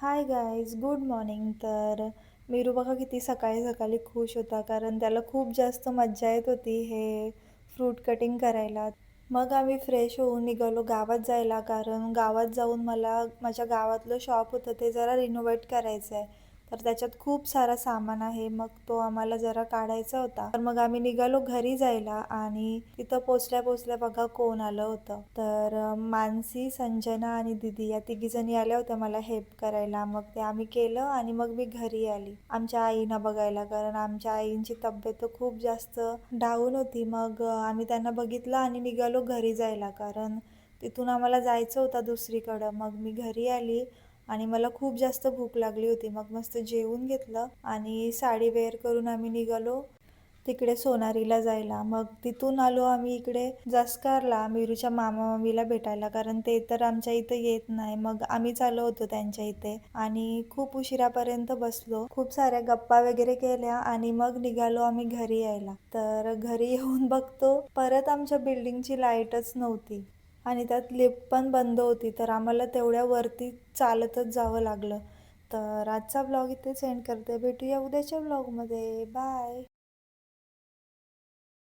Hi guys, good morning. तर मीरू बघा किती सकाळी सकाळी खुश होता, कारण त्याला खूप जास्त मज्जा येत होती हे फ्रूट कटिंग करायला. मग आम्ही फ्रेश होऊन निघालो गावात जायला, कारण गावात जाऊन मला माझ्या गावातलं शॉप होतं ते जरा रिनोव्हेट करायचं आहे. तर त्याच्यात खूप सारा सामान आहे, मग तो आम्हाला जरा काढायचा होता. तर मग आम्ही निघालो घरी जायला आणि तिथं पोचल्या पोचल्या बघा कोण आलं होतं. तर मानसी, संजना आणि दिदी या तिघीजणी आल्या होत्या मला हेल्प करायला. मग ते आम्ही केलं आणि मग मी घरी आली आमच्या आईना बघायला, कारण आमच्या आईंची तब्येत खूप जास्त डाऊन होती. मग आम्ही त्यांना बघितलं आणि निघालो घरी जायला, कारण तिथून आम्हाला जायचं होतं दुसरीकडं. मग मी घरी आली आणि मला खूप जास्त भूक लागली होती. मग मस्त जेवून घेतलं आणि साडी वेअर करून आम्ही निघालो तिकडे सोनारीला जायला. मग तिथून आलो आम्ही इकडे जसकारला मीरूच्या मामा मामीला भेटायला, कारण ते तर आमच्या इथं येत नाही. मग आम्हीच आलो होतो त्यांच्या इथे आणि खूप उशिरापर्यंत बसलो, खूप साऱ्या गप्पा वगैरे केल्या आणि मग निघालो आम्ही घरी यायला. तर घरी येऊन बघतो परत आमच्या बिल्डिंगची लाईटच नव्हती आणि त्यात लिफ्ट पण बंद होती. तर आम्हाला तेवढ्या वरती चालतच जावं लागलं. तर आजचा ब्लॉग इथे सेंड करते. भेटूया उद्याच्या ब्लॉगमध्ये. बाय.